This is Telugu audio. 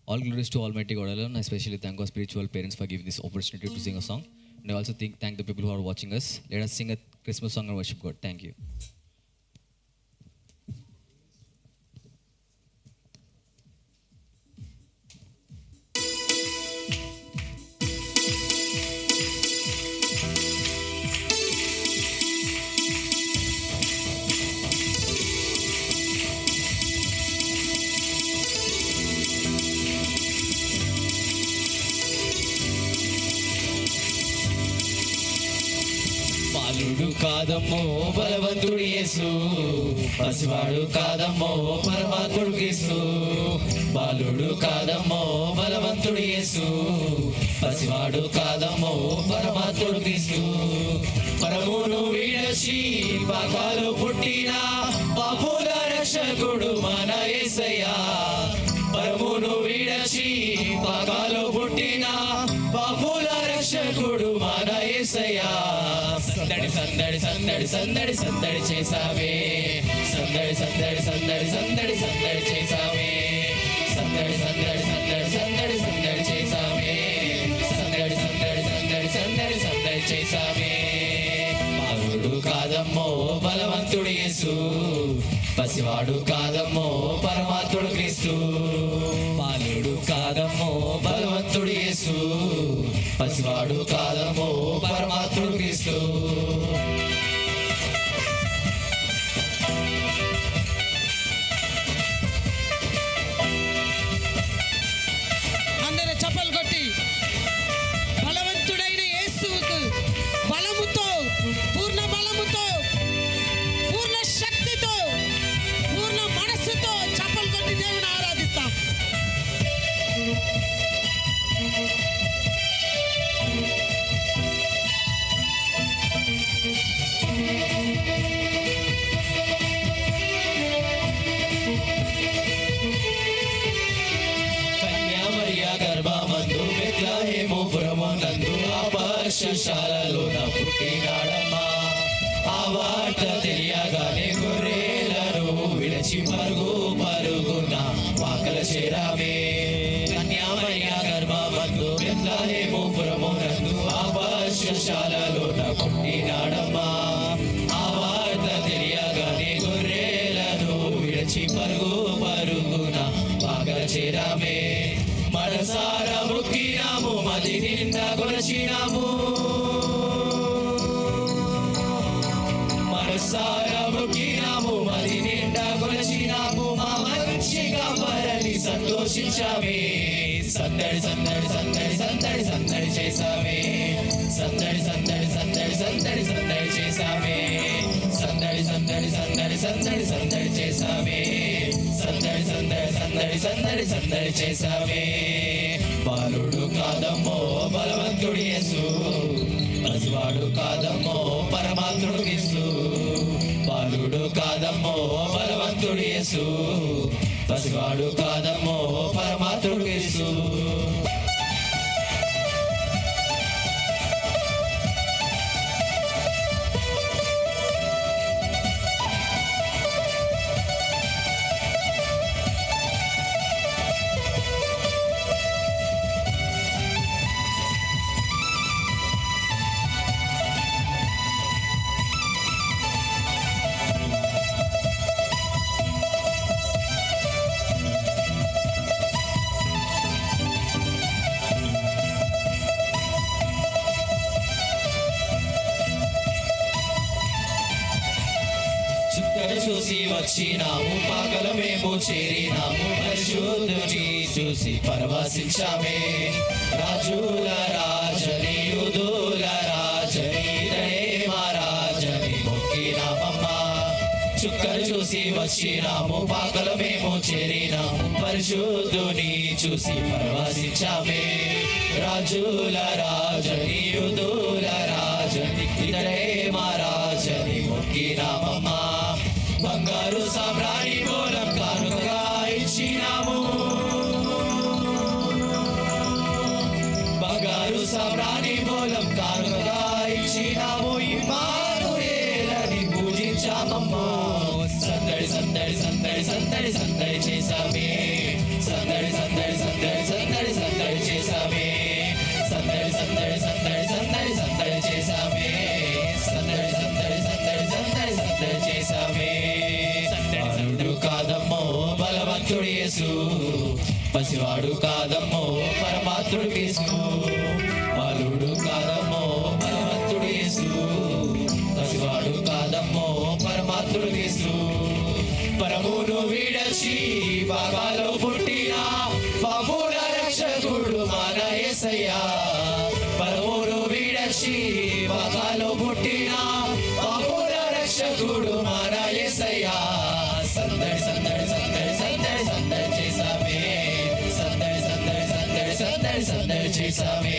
All glories to Almighty God alone. I especially thank our spiritual parents for giving this opportunity to sing a song. And I also thank the people who are watching us. Let us sing a Christmas song and worship God. Thank you. బాలుడు కాదమ్మో బలవంతుడు యేసు, పసివాడు కాదమ్మో పరమాత్ముడు క్రీస్తు. బాలుడు కాదమ్మో బలవంతుడు యేసు, పసివాడు కాదమ్మో పరమాత్ముడు క్రీస్తు. పరమును విడచి పాపాలు పుట్టిన పాపుల రక్షకుడు మన యేసయ్యా. పరమును విడచి పాపాలు పుట్టిన పాపుల రక్షకుడు మన యేసయ్యా. సందడి సందడి సందడి సందడి సందడి చేసావే, సందడి సందడి సందడి సందడి సందడి చేసావే, సందడి సందడి సందడి సందడి సందడి చేసావే, సందడి సందడి సందడి సందడి సందడి చేసావే. బాలుడు కాదమ్మో బలవంతుడు యేసు, పసివాడు కాదమ్మో పరమాత్ముడు క్రీస్తు. బాలుడు కాదమ్మో బలవంతుడు యేసు, పసివాడు కాదమ్మో పరమాత్ముడు క్రీస్తు. అందరూ చప్పలు కొట్టి బలవంతుడైన యేసుకు బలముతో, పూర్ణ బలముతో, పూర్ణ శక్తితో, పూర్ణ మనస్సుతో చప్పలు కొట్టి దేవుని ఆరాధిస్తాం. గర్భమందు బెత్లెహేము పురమునందు ఆపశశాలలో పుట్టినాడమ్మా. ఆ వార్త తెలియగానే గొర్రెలను విడిచి పరుగు పరుగున వాకల చేరామే. కన్యామర్య గర్భమందు బెత్లెహేము పురమునందు ఆపశశాలలో పుట్టినాడమ్మా. ఆ వార్త తెలియగానే గొర్రెలను విడిచి పరుగు పరుగున వాకల చేరామే. మనసారా మొక్కినాము, మది నిండా కొలచినాము, మనసారా మొక్కినాము, మది నిండా కొలచినాము. మా మంచిగా పరని సంతోషించామే. సందడి సందడి సందడి సందడి సందడి చేసామే, సందడి సందడి సందడి సందడి సందడి చేసామే, సందడి సందడి సందడి సందడి సందడి చేసామే, సందడి సందడి సందడి సందడి సందడి చేసామే. బాలుడు కాదమ్మో బలవంతుడు యేసు, పసివాడు కాదమ్మో పరమాత్ముడు క్రీస్తు. బాలుడు కాదమ్మో బలవంతుడు యేసు, పసివాడు కాదమ్మో పరమాత్ముడు క్రీస్తు. చుక్కలు చూసి వచ్చినాము, పాకల మేము చేరినాము, పరిశుద్ధుని చూసి పరవశించామే. రాజుల రాజని యూదుల రాజని ఇతడే మా రాజని మొక్కినామమ్మా. చుక్కలు చూసి వచ్చినాము, పాకల మేము చేరినాము, పరిశుద్ధుని చూసి పరవశించామే. రాజుల రాజని యూదుల రాజని ఇతడే మా రాజని మొక్కినామమ్మా. బంగారు సామ్రాణి మూలం కానుకగా ఇచ్చినాము, బంగారు సామ్రాణి మూలం కానుకగా ఇచ్చినాము. ఇమ్మానుయేలని పూజించామమ్మా. సందడి సందడి సందడి సందడి సందడి చేసామే, సందడి సందడి సందడి యేసు, పసివాడు కాదమ్మో పరమాత్ముడు యేసు, బాలుడు కాదమ్మో పరమాత్ముడు యేసు, పసివాడు కాదమ్మో పరమాత్ముడు యేసు. పరమును విడచి భాగాలో పుట్టిన పాపుల రక్షకుడు మన యేసయ్యా, పరమును విడచి భాగాలో పుట్టిన పాపుల రక్షకుడు మన యేసయ్యా. సందడి సందడి సందడి సందడి సందడి చేసామే, సందడి సందడి సందడి సందడి సందడి చేసామే.